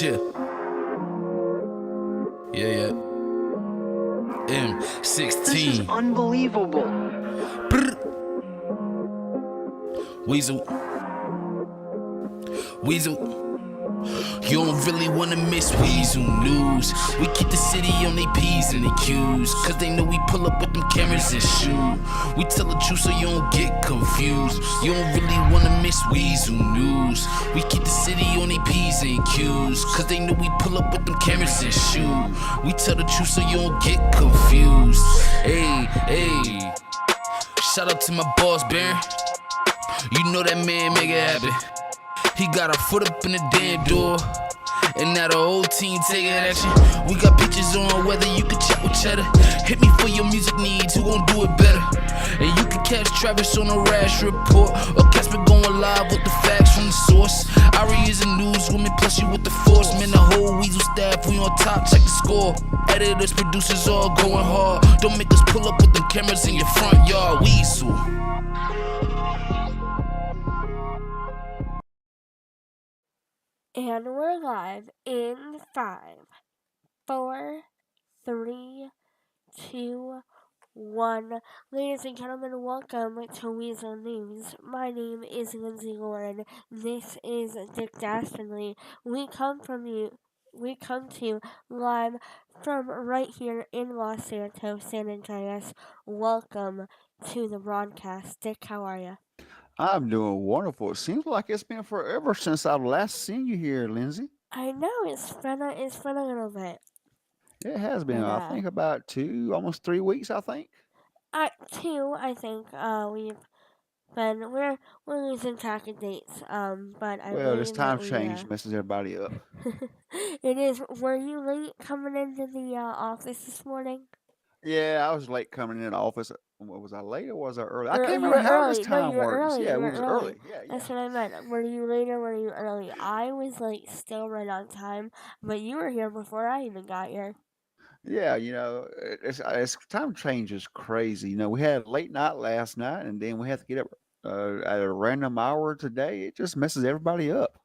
Chill. Yeah. M16. This is unbelievable. Brr. Weazel. You don't really wanna miss Weazel news. We keep the city on they P's and they Q's, cause they know we pull up with them cameras and shoot. We tell the truth so you don't get confused. You don't really wanna miss Weazel news. We keep the city on they P's and Q's, cause they know we pull up with them cameras and shoot. We tell the truth so you don't get confused. Hey. Shout out to my boss, Baron. You know that man make it happen. He got our foot up in the damn door, and now the whole team taking action. We got bitches on whether you can chat with cheddar. Hit me for your music needs, who gon' do it better? And you can catch Travis on a rash report, or catch me going live with the facts from the source. Ari is a newswoman, plus you with the force. Man, the whole Weazel staff, we on top, check the score. Editors, producers, all going hard. Don't make us pull up with them cameras in your front yard. Weazel. And we're live in 5, 4, 3, 2, 1. Ladies and gentlemen, welcome to Weazel News. My name is Lindsay Lauren. This is Dick Dastardly. We come to you live from right here in Los Santos, San Andreas. Welcome to the broadcast. Dick, how are you? I'm doing wonderful. It seems like it's been forever since I've last seen you here, Lindsay. I know, it's been a little bit. It has been, I think, about 2, almost 3 weeks, I think. 2, I think. We're losing track of dates. But I Well, this believe time that change messes everybody up. It is. Were you late coming into the office this morning? Yeah, I was late coming in the office. Was I late or was I early? I You can't were remember how early. this No, time you were works. early. Yeah, You it were was early. early. Yeah. That's what I meant. Were you late or were you early? I was like still right on time, but you were here before I even got here. Yeah, it's time change is crazy. We had a late night last night, and then we had to get up at a random hour today. It just messes everybody up.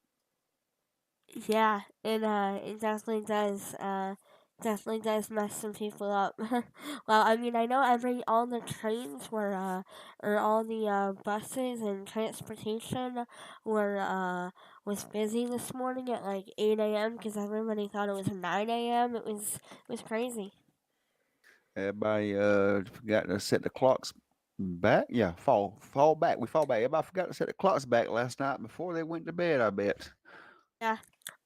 Yeah, it definitely does. Definitely does mess some people up. Well, I mean, I know all the trains were, or all the buses and transportation was busy this morning at like 8 a.m. because everybody thought it was 9 a.m. It was crazy. Everybody forgot to set the clocks back. Yeah, fall back. We fall back. Everybody forgot to set the clocks back last night before they went to bed, I bet. Yeah.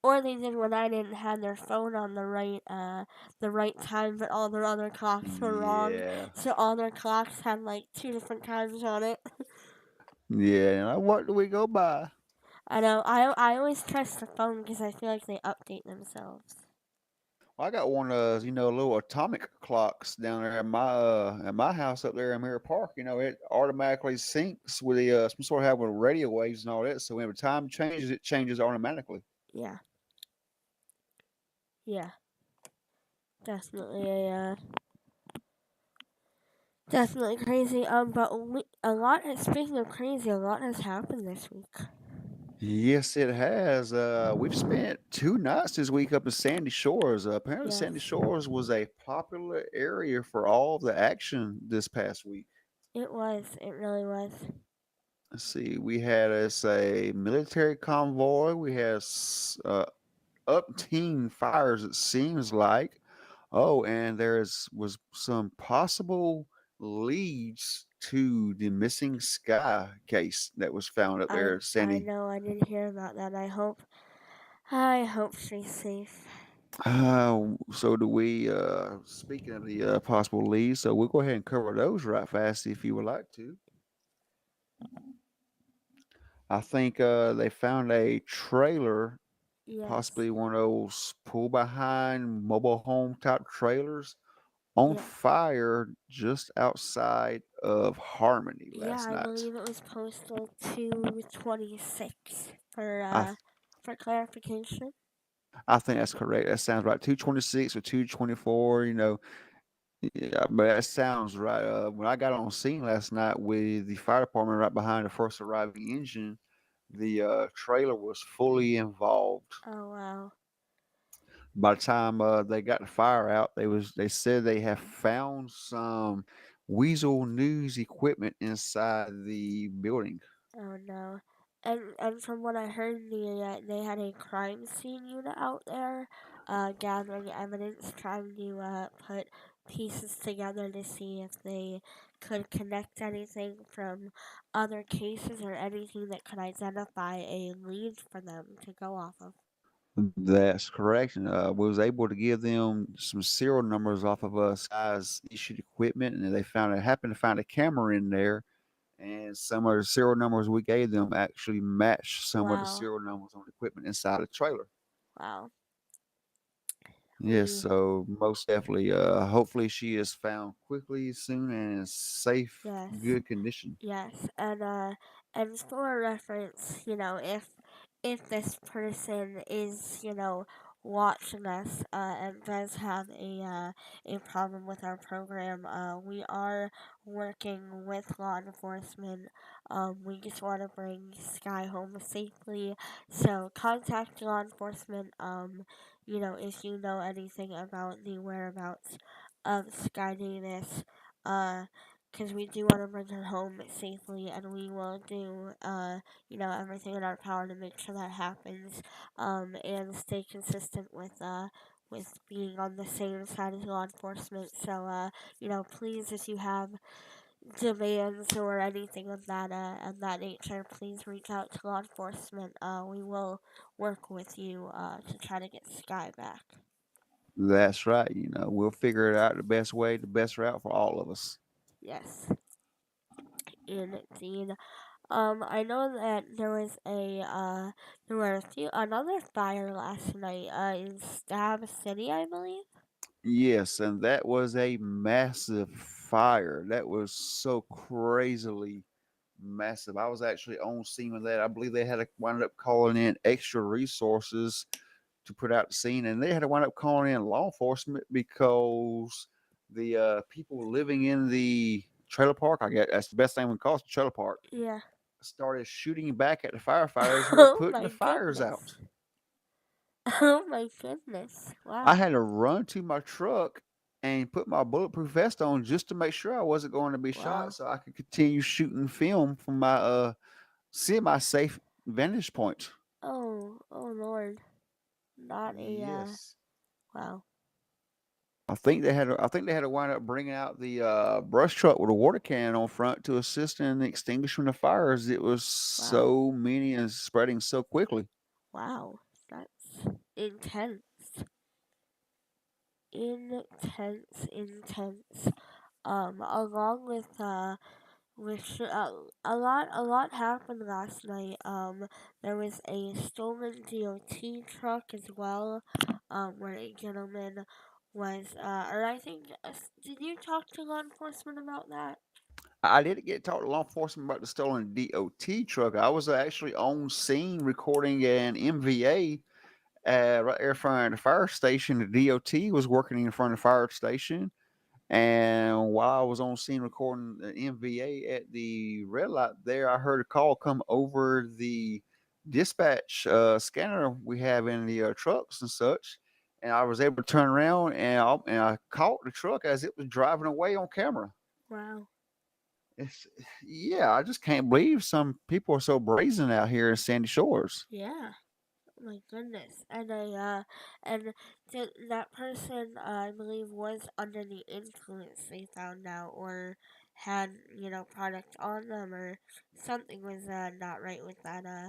Or they did when I didn't have their phone on the right time, but all their other clocks were wrong. Yeah. So all their clocks had like 2 different times on it. Yeah, and what do we go by? I know. I always trust the phone because I feel like they update themselves. Well, I got one of those, little atomic clocks down there at my house up there in Mirror Park. It automatically syncs with the some sort of have with radio waves and all that. So whenever time changes, it changes automatically. Yeah. Yeah. Definitely definitely crazy. But speaking of crazy, a lot has happened this week. Yes, it has. We've spent 2 nights this week up in Sandy Shores. Apparently, Yes. Sandy Shores was a popular area for all of the action this past week. It was. It really was. Let's see. We had a military convoy. We had up-team fires. It seems like. Oh, and was some possible leads to the missing Sky case that was found up there at Sandy. I know. I didn't hear about that. I hope she's safe. So do we, speaking of the possible leads, so we'll go ahead and cover those right fast if you would like to. I think they found a trailer, Yes. possibly one of those pull behind mobile home type trailers on fire just outside of Harmony last night. I believe it was postal 226 for clarification. I think that's correct. That sounds right. 226 or 224, Yeah, but that sounds right. When I got on scene last night with the fire department right behind the first arriving engine, the trailer was fully involved. Oh, wow. By the time they got the fire out, they said they have found some Weazel news equipment inside the building. Oh no. And from what I heard, they had a crime scene unit out there, gathering evidence, trying to put pieces together to see if they could connect anything from other cases or anything that could identify a lead for them to go off of. That's correct. And we was able to give them some serial numbers off of Sky's issued equipment, and they happened to find a camera in there, and some of the serial numbers we gave them actually matched some of the Wow. serial numbers on the equipment inside the trailer. Wow. Yes, We so most definitely. Hopefully, she is found quickly, soon, and in safe, yes. good condition. Yes, and for reference, if this person is, watching us and does have a problem with our program, we are working with law enforcement. We just want to bring Sky home safely. So contact law enforcement. If you know anything about the whereabouts of Sky Davis. Because we do want to bring her home safely, and we will do, everything in our power to make sure that happens, and stay consistent with being on the same side as law enforcement. So, please, if you have demands or anything of that nature, please reach out to law enforcement. We will work with you, to try to get Sky back. That's right. We'll figure it out the best way, the best route for all of us. Yes, indeed. I know that there were another fire last night, in Stab City, I believe. Yes, and that was a massive fire. That was so crazily massive. I was actually on scene with that. I believe they had to wind up calling in extra resources to put out the scene, and they had to wind up calling in law enforcement because the people living in the trailer park, I guess that's the best thing we call it, the trailer park, Yeah. started shooting back at the firefighters who were Oh putting the my fires out. goodness. Oh my goodness. I Wow. had to run to my truck and put my bulletproof vest on just to make sure I wasn't going to be shot Wow. so I could continue shooting film from my semi safe vantage point. Oh Lord. Not a Yes. wow. I think they had to wind up bringing out the brush truck with a water cannon on front to assist in extinguishing the fires. It was Wow. so many and spreading so quickly. Wow. That's intense. Intense. Along with a lot happened last night. There was a stolen DOT truck as well, where a gentleman was, or I think, did you talk to law enforcement about that? I didn't get to talk to law enforcement about the stolen DOT truck. I was actually on scene recording an MVA right there in front of the fire station. The DOT was working in front of the fire station. And while I was on scene recording the MVA at the red light there, I heard a call come over the dispatch scanner we have in the trucks and such. And I was able to turn around and I caught the truck as it was driving away on camera. Wow. It's, yeah, I just can't believe some people are so brazen out here in Sandy Shores. Yeah. Oh my goodness. And that person, I believe, was under the influence, they found out, or had, product on them, or something was, not right with that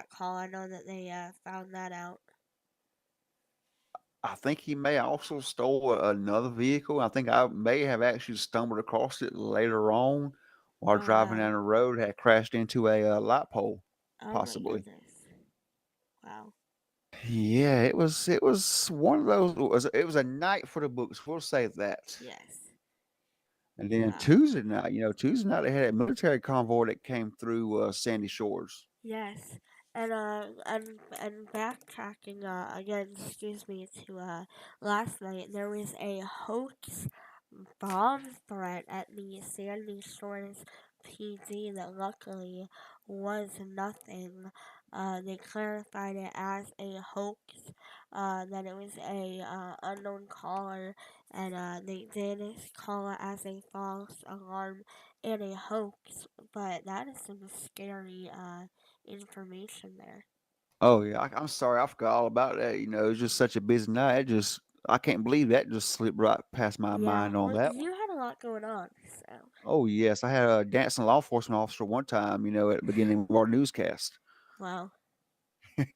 call. I know that they, found that out. I think he may also stole another vehicle. I think I may have actually stumbled across it later on while Oh driving down no. the road, had crashed into a light pole, Oh my possibly. goodness. Wow. Yeah, it was one of those. It was a night for the books. We'll say that. Yes. And then Wow. Tuesday night they had a military convoy that came through Sandy Shores. Yes, and backtracking again, excuse me, to last night, there was a hoax bomb threat at the Sandy Shores PD that luckily was nothing. They clarified it as a hoax, that it was a unknown caller, and they did call it as a false alarm and a hoax. But that is some scary information there. Oh yeah, I'm sorry, I forgot all about that. You know, it was just such a busy night. I can't believe that just slipped right past my Yeah, mind on well, that one. you had a lot going on, so Oh yes, I had a dancing law enforcement officer one time. You know, at the beginning of our newscast. wow.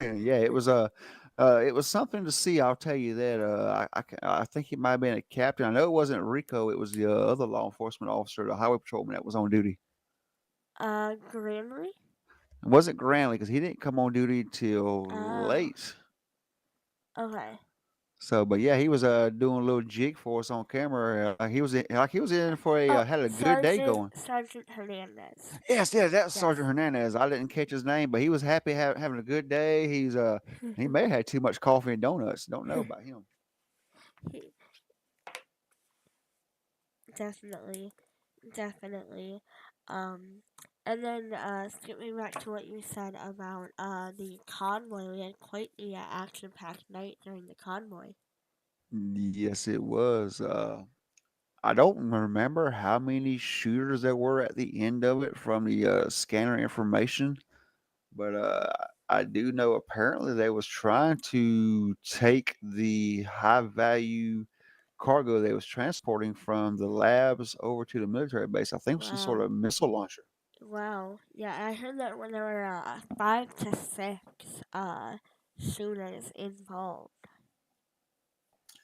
Yeah, it was something to see. I'll tell you that. I think he might have been a captain. I know it wasn't Rico. It was the other law enforcement officer, the highway patrolman that was on duty. Granary? It wasn't Granley because he didn't come on duty till Oh, late. okay. So, but yeah, he was doing a little jig for us on camera. He was in for a Oh, had a good day going. Sergeant Hernandez. Yes, yeah, that's Yes. Sergeant Hernandez. I didn't catch his name, but he was happy having a good day. He may have had too much coffee and donuts. Don't know about him. He- definitely, definitely. Um, and then skipping back to what you said about the convoy, we had quite the action-packed night during the convoy. Yes, it was. I don't remember how many shooters there were at the end of it from the scanner information, but I do know apparently they was trying to take the high value cargo they was transporting from the labs over to the military base. I think some sort Wow. of missile launcher. Wow. Yeah, I heard that when there were 5 to 6 shooters involved.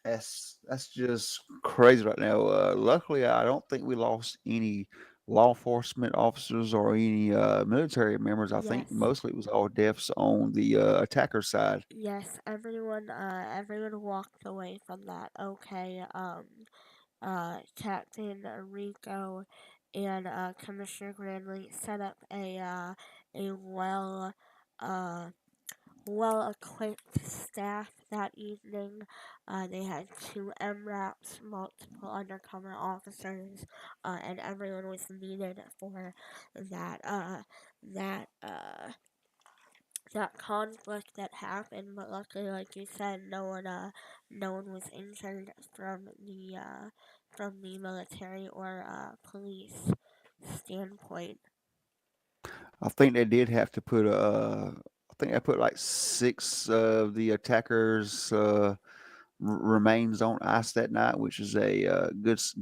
That's just crazy right now. Luckily, I don't think we lost any law enforcement officers or any military members. I think Yes. mostly it was all deaths on the attacker side. Yes, everyone walked away from that. Okay. Captain Rico and Commissioner Granley set up a uh well equipped staff that evening. They had 2 MRAPs, multiple undercover officers, and everyone was needed for that that uh that conflict that happened. But luckily, like you said, no one was injured from the military or police standpoint. I think they did have to put I think they put like six of the attackers' remains on ice that night, which is a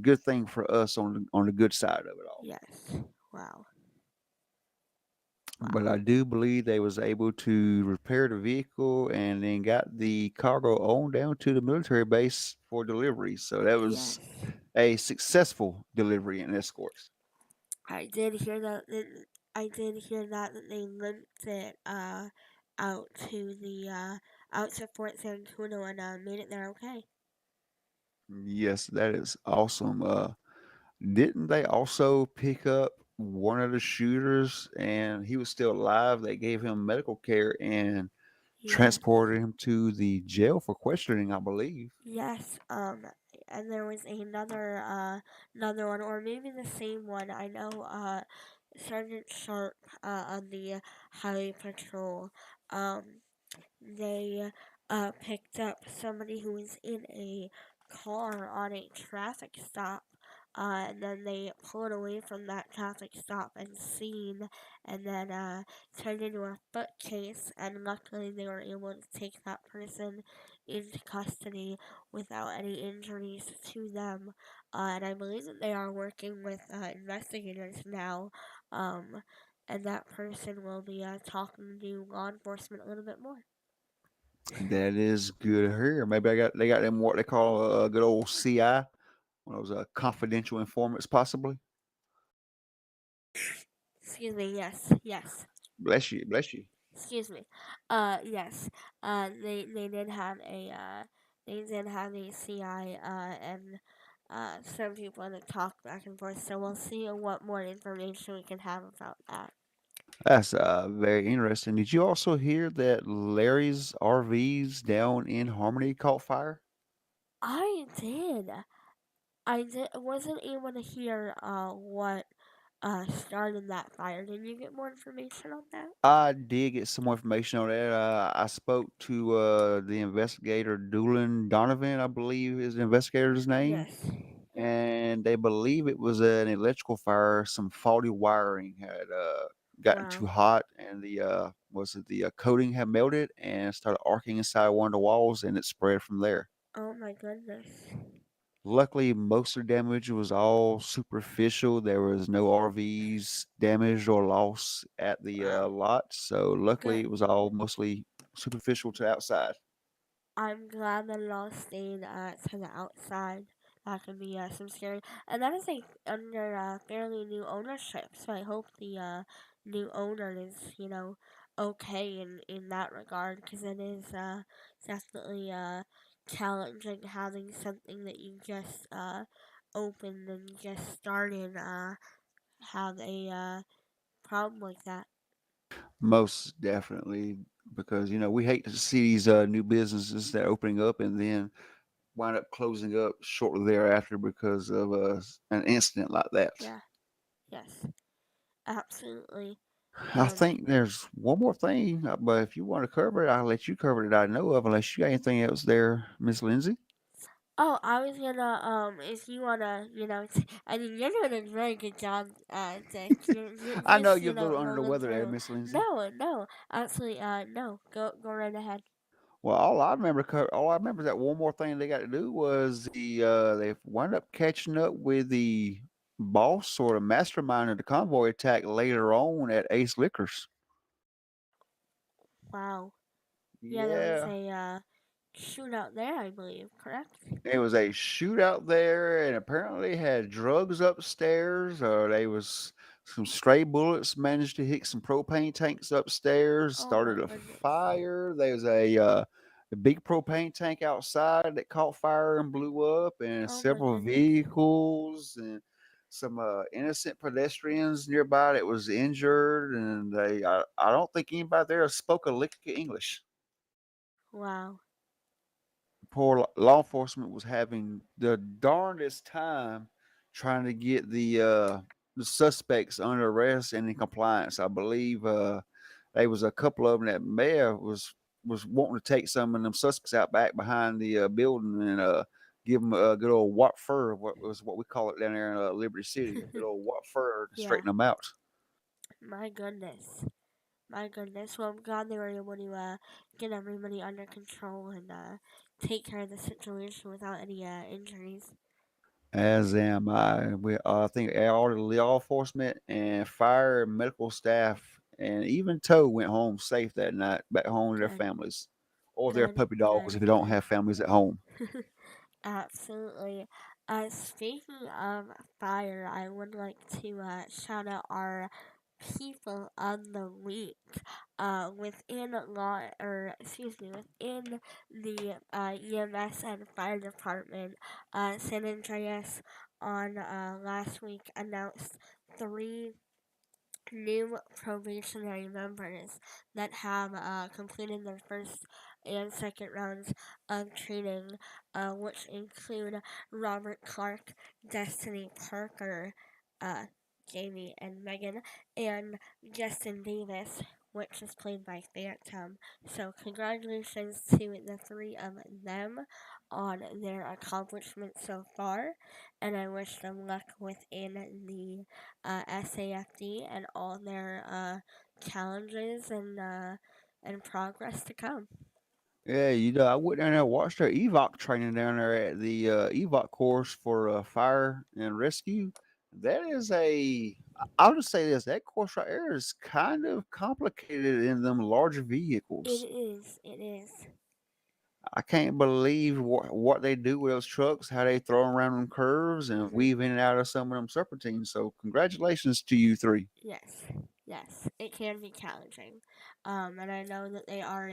good thing for us on the good side of it all. Yes. Wow. But Wow. I do believe they was able to repair the vehicle and then got the cargo on down to the military base for delivery. So that Yes. was a successful delivery and escorts. I did hear that. I did hear that they linked it out to the out to Fort Santuno and made it there okay. Yes, that is awesome. Didn't they also pick up one of the shooters and he was still alive? They gave him medical care and Yes. transported him to the jail for questioning, I believe. Yes. And there was another one, or maybe the same one. I know. Sergeant Sharp on the highway patrol. Um, they picked up somebody who was in a car on a traffic stop. And then they pulled away from that traffic stop and seen, and then turned into a foot case. And luckily, they were able to take that person into custody without any injuries to them. And I believe that they are working with investigators now. Um, and that person will be talking to law enforcement a little bit more. That is good to hear. Maybe they got them what they call a good old CI, one of those confidential informants, possibly. Excuse me. Yes. Yes. Bless you, bless you. Excuse me. Yes. They did have a CI and some people that talk back and forth. So we'll see what more information we can have about that. That's very interesting. Did you also hear that Larry's RVs down in Harmony caught fire? I did. I wasn't able to hear what started that fire. Did you get more information on that? I did get some more information on that. I spoke to the investigator, Doolin Donovan, I believe is the investigator's name, Yes. Yep. and they believe it was an electrical fire. Some faulty wiring had gotten too Wow. hot, and the coating had melted and started arcing inside one of the walls, and it spread from there. Oh my goodness. Luckily, most of the damage was all superficial. There was no RVs damaged or lost at the Wow. lot. So luckily, Good. it was all mostly superficial to outside. I'm glad that it all stayed to the outside. That could be some scary. And that is like under fairly new ownership. So I hope the new owner is, okay in that regard. Because it is definitely challenging having something that you just opened and just started have a problem like that. Most definitely, because we hate to see these new businesses that are opening up and then wind up closing up shortly thereafter because of an incident like that. Yeah. Yes. Absolutely. I Um, think there's one more thing, but if you want to cover it, I'll let you cover it that I know of, unless you got anything else there, Miss Lindsay. Oh, I was gonna if you wanna, I mean, you're doing a very good job, Dick. You're I know just, you're a little under the rolling weather there, through. Miss Lindsay. No, no, absolutely, no. Go right ahead. Well, all I remember is that one more thing they got to do was they wound up catching up with the boss or the mastermind of the convoy attack later on at Ace Liquors. Wow. Yeah, there was Yeah, a shootout there, I believe. Correct? it was a shootout there, and apparently had drugs upstairs, or they was some stray bullets managed to hit some propane tanks upstairs, Oh my started a goodness. fire. There was a big propane tank outside that caught fire and blew up, and Oh my several goodness. vehicles and some innocent pedestrians nearby that was injured. And I don't think anybody there spoke a lick of English. Wow. Poor law enforcement was having the darndest time trying to get the suspects under arrest and in compliance. I believe there was a couple of them that mayor was wanting to take some of them suspects out back behind the building and give them a good old what fur, what we call it down there in Liberty City, a good old what fur to Yeah. straighten them out. My goodness. My goodness. Well, I'm glad they were able to get everybody under control and take care of the situation without any injuries. As am I. I think all the law enforcement and fire and medical staff and even Toe went home safe that night, back home to their Good. families or their Good. puppy dogs Good. if they don't Good. have families at home. Absolutely. Speaking of fire, I would like to shout out our people of the week. Within law, or excuse me, within the EMS and fire department, San Andreas on last week announced three new probationary members that have completed their first and second rounds of training, which include Robert Clark, Destiny Parker, uh, Jamie and Megan, and Justin Davis, which is played by Phantom. So, congratulations to the three of them on their accomplishments so far, and I wish them luck within the SAFD and all their challenges and progress to come. Yeah, I went down there and watched their evoc training down there at the evoc course for fire and rescue. That is I'll just say this: that course right there is kind of complicated in them larger It vehicles. is. It is. I can't believe what they do with those trucks, how they throw 'em around them curves and Hmm. weave in and out of some of them serpentines. So congratulations to you three. Yes. Yes. It can be challenging. And I know that they are,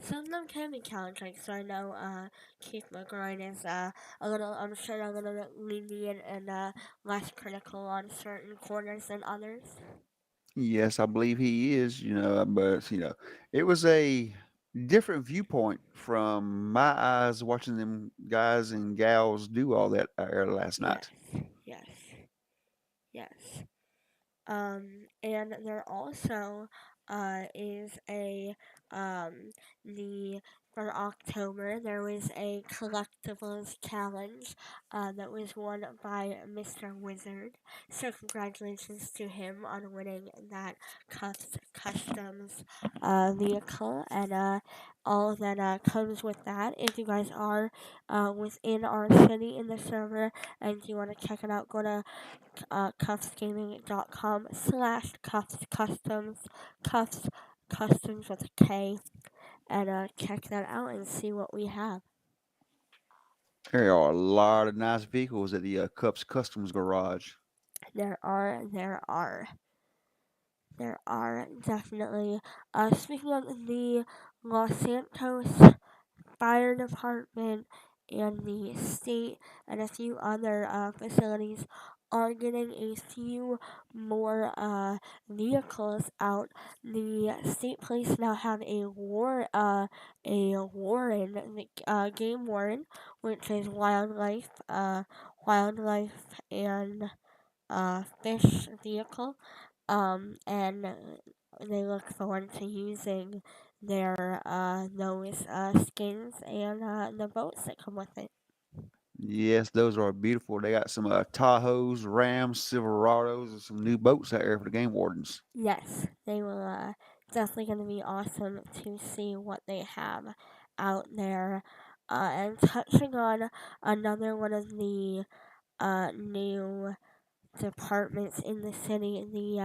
some of them can be challenging. So I know Keith McGroin is I'm sure a little bit lenient and less critical on certain corners than others. Yes, I believe he is, but it was a different viewpoint from my eyes watching them guys and gals do all that last Yes. night. Yes. Yes. And there also is a the for October there was a collectibles challenge that was won by Mr. Wizard. So congratulations to him on winning that customs vehicle and all that comes with that. If you guys are within our city in the server and you want to check it out, go to kuffsgaming.com/kuffs customs, kuffs customs with a K, and check that out and see what we have. There are a lot of nice vehicles at the Kuffs Customs Garage. There are definitely. Speaking of the Los Santos fire department and the state and a few other facilities are getting a few more vehicles out. The state police now have a warden, game warden, which is wildlife and fish vehicle, and they look forward to using their those skins and the boats that come with it. Yes, those are beautiful. They got some Tahoes, Rams, Silverados, and some new boats out there for the game wardens. Yes, they will definitely going to be awesome to see what they have out there. And touching on another one of the new departments in the city. The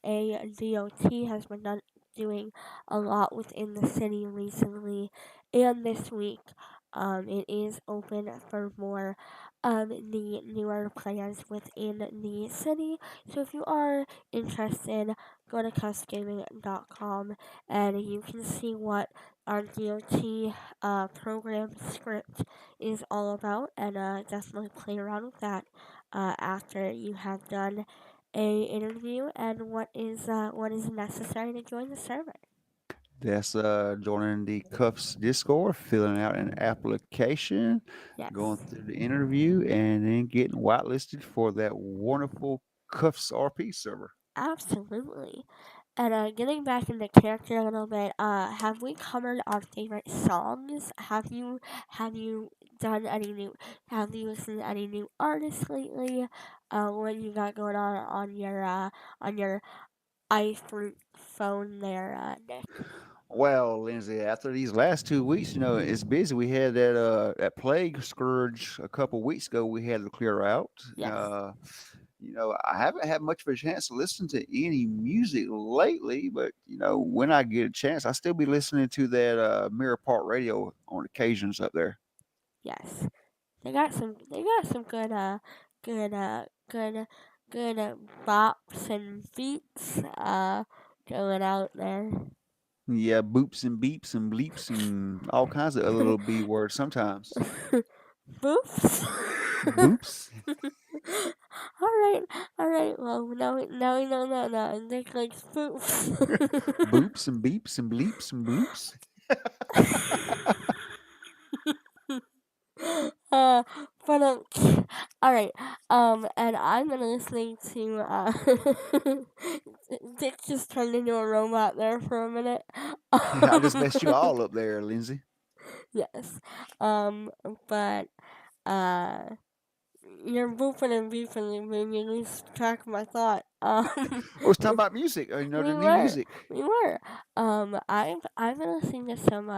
SADOT has been doing a lot within the city recently and this week. It is open for more of the newer plans within the city. So if you are interested, go to cuffsgaming.com and you can see what our DOT program script is all about and definitely play around with that after you have done a interview and what is necessary to join the server. That's joining the Cuffs Discord, filling out an application, going Yes, through the interview, and then getting whitelisted for that wonderful Cuffs RP server. absolutely. And getting back into character a little bit, have we covered our favorite songs? Have you done any new? Have you listened to any new artists lately? What you got going on your iFruit phone there, Nick? Well, Lindsay, after these last 2 weeks, it's busy. We had that plague scourge a couple weeks ago. We had to clear out. Yes, I haven't had much of a chance to listen to any music lately, but when I get a chance, I still be listening to that Mirror Park Radio on occasions up there. yes. They got some good good bops and beats going out there. Yeah, boops and beeps and bleeps and all kinds of other little B words sometimes. Boops. Boops, Alright, alright, well now we know that Nick likes boops. boops and beeps and bleeps and bloops. uh but alright, and I'm gonna listening to Dick just turned into a robot there for a minute. I just messed you all up there, Lindsay. Yes. But uh you're booping and beeping and made me lose track of my thought. Well, it's talking about music. we The new were. music. We were. I've been listening to some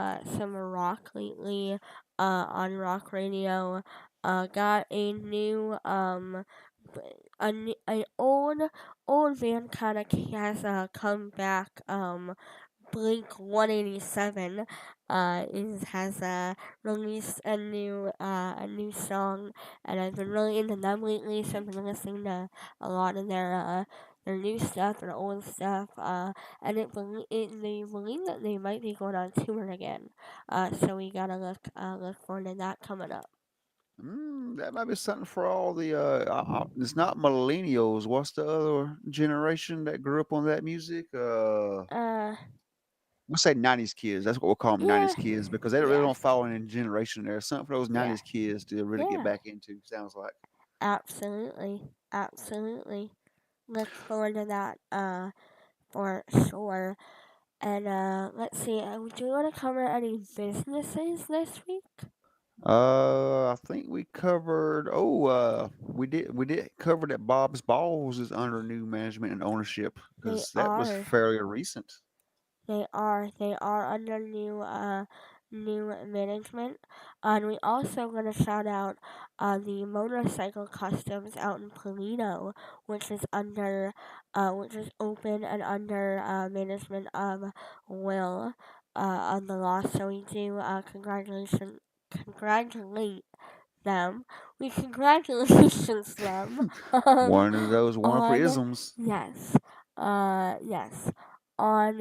rock lately, on rock radio. Got a new an old band kind of has come back. Blink 187 has released a new song, and I've been really into them lately. So I've been listening to a lot of their new stuff, their old stuff, and they believe that they might be going on tour again. So we gotta look forward to that coming up. That might be something for all the. It's not millennials. What's the other generation that grew up on that music? Uh, We'll say '90s kids. That's what we'll call them, yeah, '90s kids, because they really don't yes, fall in a generation there. Something for those yeah, '90s kids to really get yeah, back into. Sounds like. absolutely, absolutely. look forward to that for sure. And let's see, do you want to cover any businesses this week? I think we covered. We did cover that Bob's Balls is under new management and ownership They because that was are. fairly recent. They are under new management. And we also gonna shout out the motorcycle customs out in Polito, which is under which is open and under management of Will on the law. So we do congratulate them. We congratulations them One of those wonderful on isms. yes yes on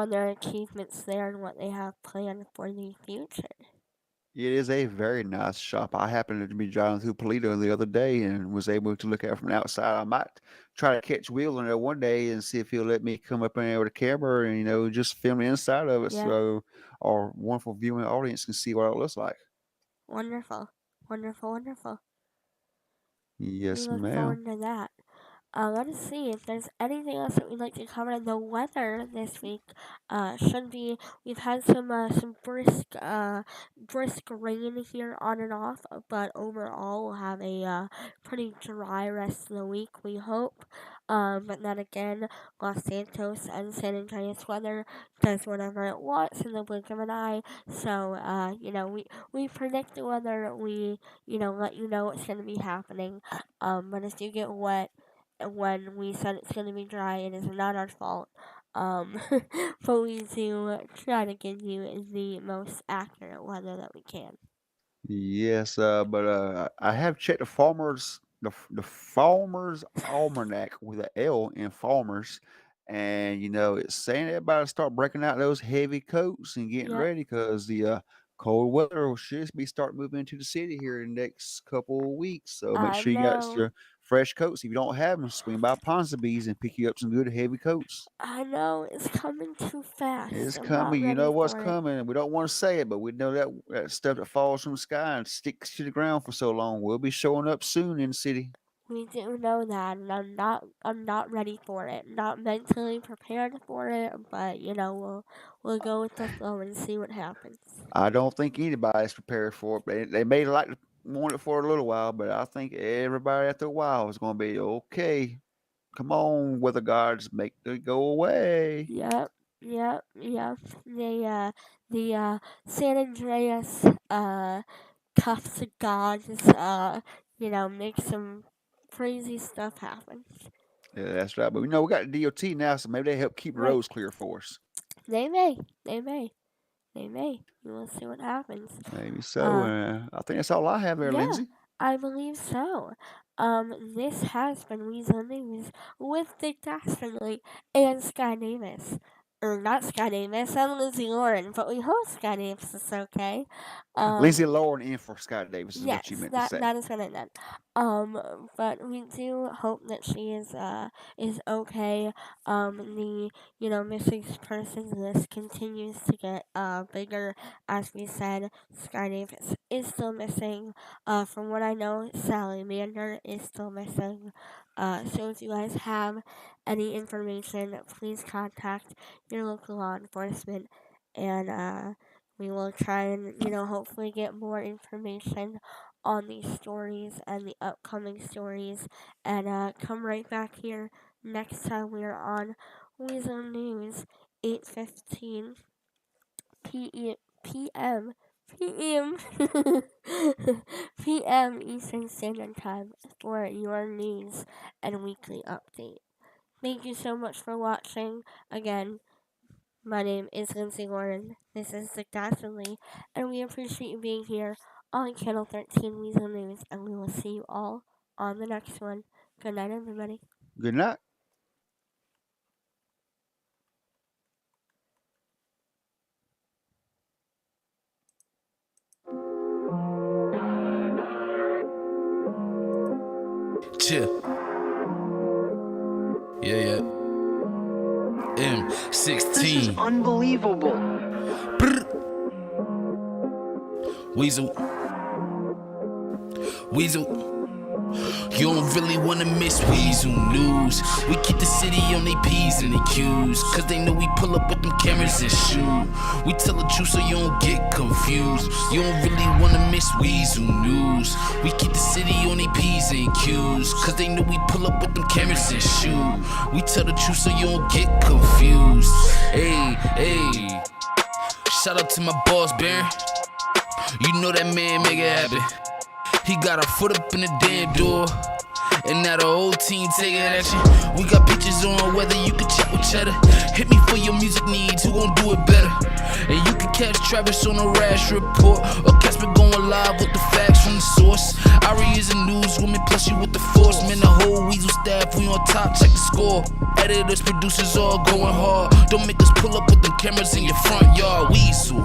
their achievements there and what they have planned for the future. It is a very nice shop. I happened to be driving through Polito the other day and was able to look at it from the outside. I might try to catch Will in there one day and see if he'll let me come up in there with a camera and just film the inside of it Yeah, so our wonderful viewing audience can see what it looks like. wonderful, wonderful, wonderful. We Yes, look ma'am. forward to that. Let us see if there's anything else that we'd like to cover. The weather this week should be. We've had some brisk rain here on and off, but overall we'll have a pretty dry rest of the week. We hope. But then again, Los Santos and San Andreas weather does whatever it wants in the blink of an eye. So we predict the weather. We let you know what's going to be happening. But if you get wet when we said it's going to be dry, it is not our fault. Um, but we do try to give you the most accurate weather that we can. Yes, but I have checked the farmers almanac with an L in farmers, and it's saying everybody start breaking out those heavy coats and getting Yep, ready because the cold weather should be start moving into the city here in the next couple of weeks. So make I sure you got know. your fresh coats. If you don't have them, swing by Ponsonby's and pick you up some good heavy coats. I know it's coming too fast. It's I'm not coming. You ready know what's for it. coming. We don't want to say it, but we know that stuff that falls from the sky and sticks to the ground for so long will be showing up soon in the city. We do know that, and I'm not ready for it. Not mentally prepared for it, but we'll go with the flow and see what happens. I don't think anybody's prepared for it. They may like to want it for a little while, but I think everybody after a while is going to be okay. Come on, weather gods, make it go away. Yep, yep. The San Andreas Kuffs gods make some crazy stuff happen. Yeah, that's right. But we got the DOT now, so maybe they help keep the Right. roads clear for us. They may. They may. They may. We will see what happens. Maybe so. Uh I think that's all I have there, yeah, Lindsay. I believe so. This has been Weazel News with Dick Dastardly and Sky Davis. Or not Sky Davis, I'm Lindsay Lauren, but we hope Sky Davis is okay. Lindsay Lauren in for Scott Davis is what you Yes, meant to that say. that is what I meant. But we do hope that she is okay. The missing persons list continues to get bigger. As we said, Sky Davis is still missing. From what I know, Sally Mander is still missing. So if you guys have any information, please contact your local law enforcement, and we will try and hopefully get more information on these stories and the upcoming stories, and come right back here next time we are on Weazel News, 8:15 p.m. p.m. p.m. p.m. Eastern Standard Time for your news and weekly update. Thank you so much for watching. Again, my name is Lindsay Lauren. This is Dick Dastardly, and we appreciate you being here on Channel 13 Weazel News, and we will see you all on the next one. Good night, everybody. Good night. Chill. Yeah. M16. This is unbelievable. Brr. Weazel. You don't really wanna miss Weazel news. We keep the city on their P's and their Q's, cause they know we pull up with them cameras and shoot. We tell the truth so you don't get confused. You don't really wanna miss Weazel news. We keep the city on their P's and Q's, cause they know we pull up with them cameras and shoot. We tell the truth so you don't get confused. Hey, hey. Shout out to my boss, Baron. You know that man make it happen. He got our foot up in the damn door, and now the whole team taking action. We got pictures on whether you can chat with Cheddar. Hit me for your music needs, who gon' do it better? And you can catch Travis on a rash report, or catch me going live with the facts from the source. Ari is a newswoman, plus you with the force. Man, the whole Weazel staff, we on top, check the score. Editors, producers, all going hard. Don't make us pull up with them cameras in your front yard. Weazel.